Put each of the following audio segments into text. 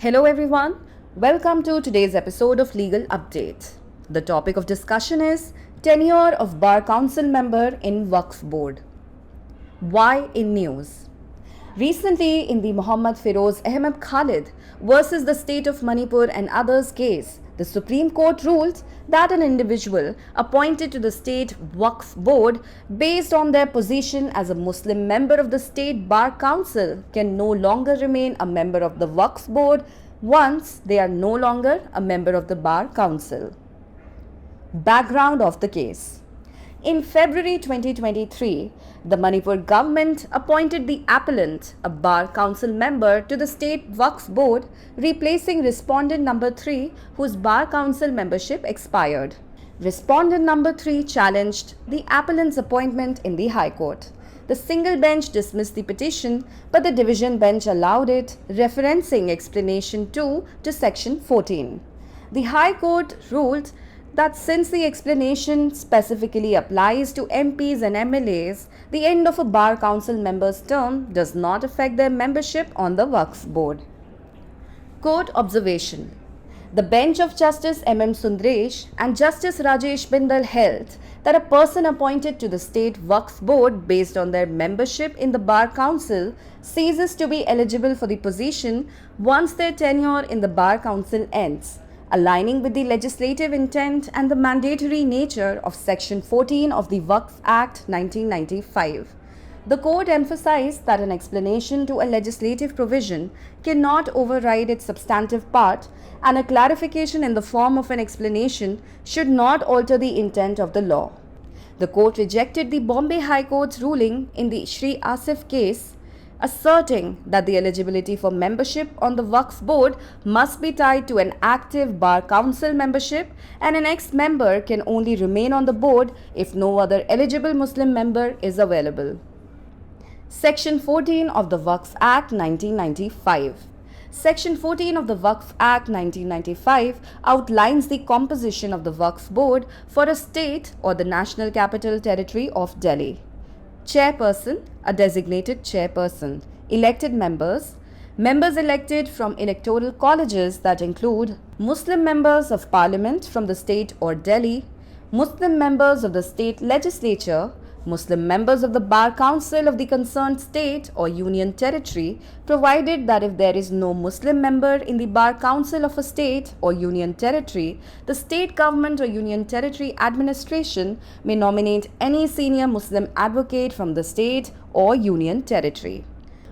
Hello, everyone. Welcome to today's episode of Legal Update. The topic of discussion is tenure of Bar Council member in Waqf Board. Why in news? Recently, in the Muhammad Feroz Ahmed Khalid versus the state of Manipur and others case, the Supreme Court ruled that an individual appointed to the state Waqf Board based on their position as a Muslim member of the state Bar Council can no longer remain a member of the Waqf Board once they are no longer a member of the Bar Council. Background of the case. In February 2023, the Manipur government appointed the appellant, a Bar Council member, to the State Waqf Board, replacing Respondent number 3, whose Bar Council membership expired. Respondent number 3 challenged the appellant's appointment in the High Court. The single bench dismissed the petition, but the division bench allowed it, referencing Explanation 2 to Section 14. The High Court ruled that since the explanation specifically applies to MPs and MLAs, the end of a Bar Council member's term does not affect their membership on the Waqf Board. Court observation. The bench of Justice M.M. Sundaresh and Justice Rajesh Bindal held that a person appointed to the State Waqf Board based on their membership in the Bar Council ceases to be eligible for the position once their tenure in the Bar Council ends, aligning with the legislative intent and the mandatory nature of Section 14 of the Waqf Act 1995. The court emphasized that an explanation to a legislative provision cannot override its substantive part, and a clarification in the form of an explanation should not alter the intent of the law. The court rejected the Bombay High Court's ruling in the Shri Asif case, asserting that the eligibility for membership on the Waqf Board must be tied to an active Bar Council membership, and an ex-member can only remain on the board if no other eligible Muslim member is available. Section 14 of the Waqf Act 1995. Section 14 of the Waqf Act 1995 outlines the composition of the Waqf Board for a state or the National Capital Territory of Delhi. Chairperson, a designated chairperson. Elected members, members elected from electoral colleges that include Muslim members of Parliament from the state or Delhi, Muslim members of the state legislature, Muslim members of the Bar Council of the concerned state or union territory, provided that if there is no Muslim member in the Bar Council of a state or union territory, the state government or union territory administration may nominate any senior Muslim advocate from the state or union territory.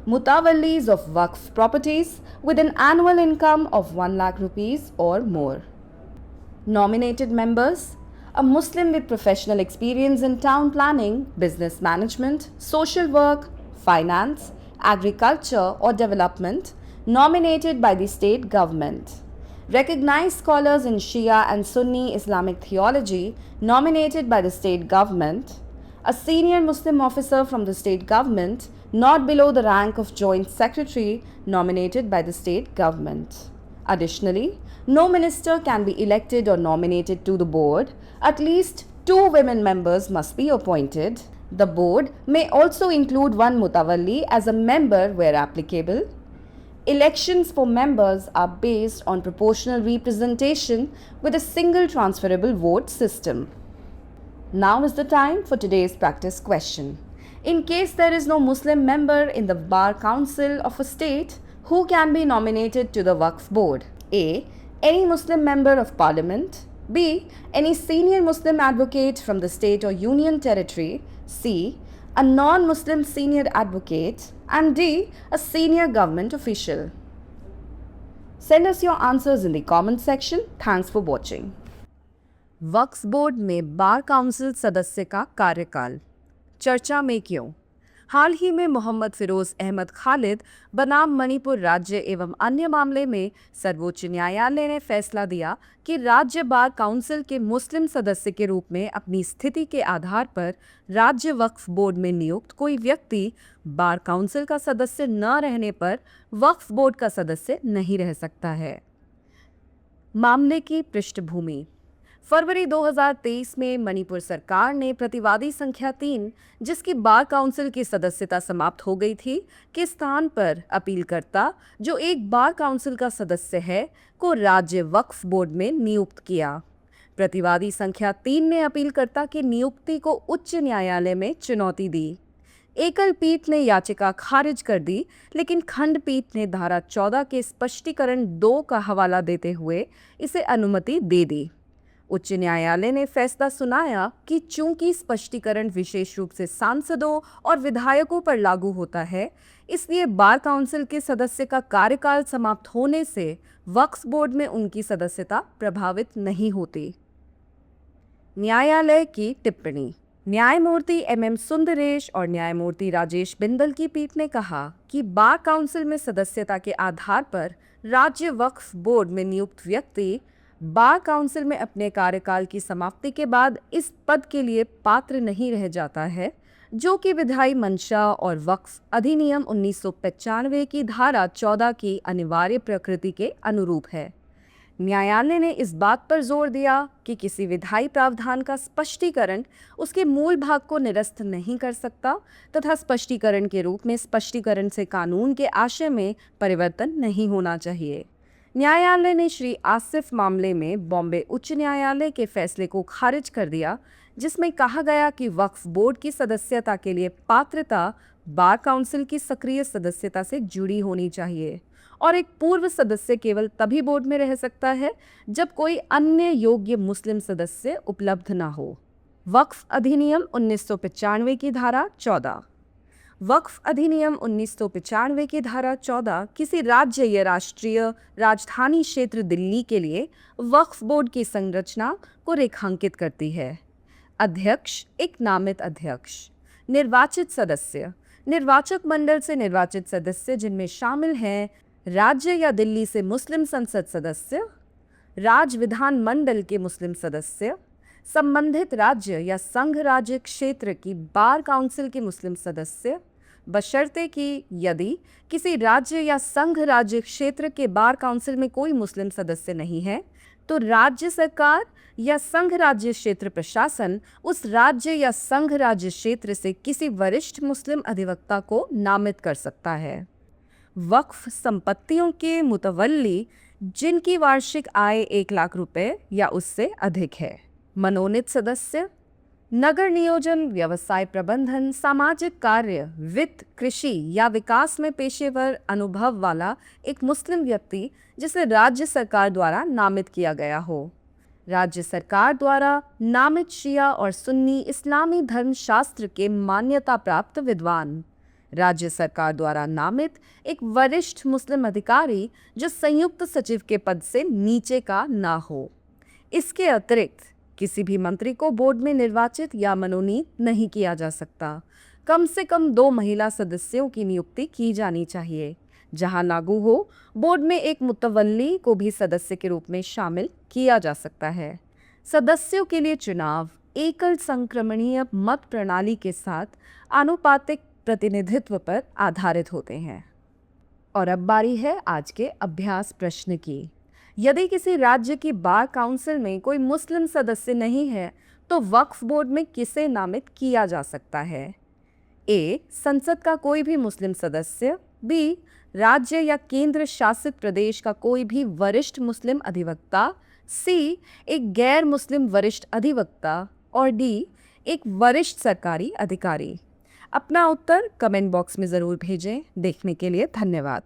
Mutawallis of Waqf properties with an annual income of 1 lakh rupees or more. Nominated members: a Muslim with professional experience in town planning, business management, social work, finance, agriculture or development, nominated by the state government. Recognized scholars in Shia and Sunni Islamic theology, nominated by the state government. A senior Muslim officer from the state government, not below the rank of Joint Secretary, nominated by the state government. Additionally, no minister can be elected or nominated to the board. At least 2 women members must be appointed. The board may also include 1 mutawalli as a member where applicable. Elections for members are based on proportional representation with a single transferable vote system. Now is the time for today's practice question. In case there is no Muslim member in the Bar Council of a state, who can be nominated to the Waqf Board? A. Any Muslim member of Parliament. B. Any senior Muslim advocate from the state or union territory. C. A non-Muslim senior advocate. And D. A senior government official. Send us your answers in the comment section. Thanks for watching. Waqf board में bar council सदस्य का कार्यकाल चर्चा में क्यों? हाल ही में मोहम्मद फिरोज अहमद खालिद बनाम मणिपुर राज्य एवं अन्य मामले में सर्वोच्च न्यायालय ने फैसला दिया कि राज्य बार काउंसिल के मुस्लिम सदस्य के रूप में अपनी स्थिति के आधार पर राज्य वक्फ बोर्ड में नियुक्त कोई व्यक्ति बार काउंसिल का सदस्य न रहने पर वक्फ बोर्ड का सदस्य नहीं रह सकता है। मामले की पृष्ठभूमि: फरवरी 2023 में मणिपुर सरकार ने प्रतिवादी संख्या 3, जिसकी बार काउंसिल की सदस्यता समाप्त हो गई थी, के स्थान पर अपीलकर्ता, जो एक बार काउंसिल का सदस्य है, को राज्य वक्फ बोर्ड में नियुक्त किया। प्रतिवादी संख्या 3 ने अपीलकर्ता की नियुक्ति को उच्च न्यायालय में चुनौती दी। एकल पीठ ने याचिका खारिज कर दी, लेकिन खंडपीठ ने धारा 14 के स्पष्टीकरण 2 का हवाला देते हुए इसे अनुमति दे दी। उच्च न्यायालय ने फैसला सुनाया कि चूंकि स्पष्टीकरण विशेष रूप से सांसदों और विधायकों पर लागू होता है, इसलिए बार काउंसिल के सदस्य का कार्यकाल समाप्त होने से वक्फ बोर्ड में उनकी सदस्यता प्रभावित नहीं होती। न्यायालय की टिप्पणी। न्यायमूर्ति एम सुंदरेश और न्यायमूर्ति राजेश बिंदल की पीठ ने कहा कि बार काउंसिल में सदस्यता के आधार पर राज्य वक्फ बोर्ड में नियुक्त व्यक्ति बार काउंसिल में अपने कार्यकाल की समाप्ति के बाद इस पद के लिए पात्र नहीं रह जाता है, जो कि विधायी मंशा और वक्फ अधिनियम 1995 की धारा 14 की अनिवार्य प्रकृति के अनुरूप है। न्यायालय ने इस बात पर जोर दिया कि किसी विधायी प्रावधान का स्पष्टीकरण उसके मूल भाग को निरस्त नहीं कर सकता तथा स्पष्टीकरण के रूप में स्पष्टीकरण से कानून के आशय में परिवर्तन नहीं होना चाहिए। न्यायालय ने श्री आसिफ मामले में बॉम्बे उच्च न्यायालय के फैसले को खारिज कर दिया, जिसमें कहा गया कि वक्फ बोर्ड की सदस्यता के लिए पात्रता बार काउंसिल की सक्रिय सदस्यता से जुड़ी होनी चाहिए और एक पूर्व सदस्य केवल तभी बोर्ड में रह सकता है जब कोई अन्य योग्य मुस्लिम सदस्य उपलब्ध न हो। वक्फ अधिनियम 1995 की धारा 14। वक्फ अधिनियम 1995 की धारा 14 किसी राज्य या राष्ट्रीय राजधानी क्षेत्र दिल्ली के लिए वक्फ बोर्ड की संरचना को रेखांकित करती है। अध्यक्ष एक नामित अध्यक्ष। निर्वाचित सदस्य निर्वाचक मंडल से निर्वाचित सदस्य, जिनमें शामिल हैं राज्य या दिल्ली से मुस्लिम संसद सदस्य, राज्य विधान मंडल के मुस्लिम सदस्य, संबंधित राज्य या संघ राज्य क्षेत्र की बार काउंसिल के मुस्लिम सदस्य, बशर्ते कि यदि किसी राज्य या संघ राज्य क्षेत्र के बार काउंसिल में कोई मुस्लिम सदस्य नहीं है, तो राज्य सरकार या संघ राज्य क्षेत्र प्रशासन उस राज्य या संघ राज्य क्षेत्र से किसी वरिष्ठ मुस्लिम अधिवक्ता को नामित कर सकता है। वक्फ संपत्तियों के मुतवल्ली जिनकी वार्षिक आय 1 लाख रुपए या उससे अधिक है। मनोनीत सदस्य नगर नियोजन, व्यवसाय प्रबंधन, सामाजिक कार्य, वित्त, कृषि या विकास में पेशेवर अनुभव वाला एक मुस्लिम व्यक्ति जिसे राज्य सरकार द्वारा नामित किया गया हो। राज्य सरकार द्वारा नामित शिया और सुन्नी इस्लामी धर्मशास्त्र के मान्यता प्राप्त विद्वान। राज्य सरकार द्वारा नामित एक वरिष्ठ मुस्लिम अधिकारी जो संयुक्त सचिव के पद से नीचे का ना हो। इसके अतिरिक्त किसी भी मंत्री को बोर्ड में निर्वाचित या मनोनीत नहीं किया जा सकता। कम से कम 2 महिला सदस्यों की नियुक्ति की जानी चाहिए। जहां लागू हो, बोर्ड में एक मुतवल्ली को भी सदस्य के रूप में शामिल किया जा सकता है। सदस्यों के लिए चुनाव एकल संक्रमणीय मत प्रणाली के साथ आनुपातिक प्रतिनिधित्व पर आधारित होते हैं। और अब बारी है आज के अभ्यास प्रश्न की। यदि किसी राज्य की बार काउंसिल में कोई मुस्लिम सदस्य नहीं है, तो वक्फ बोर्ड में किसे नामित किया जा सकता है? ए. संसद का कोई भी मुस्लिम सदस्य, बी. राज्य या केंद्र शासित प्रदेश का कोई भी वरिष्ठ मुस्लिम अधिवक्ता, सी. एक गैर मुस्लिम वरिष्ठ अधिवक्ता और डी. एक वरिष्ठ सरकारी अधिकारी। अपना उत्तर कमेंट बॉक्स में ज़रूर भेजें। देखने के लिए धन्यवाद।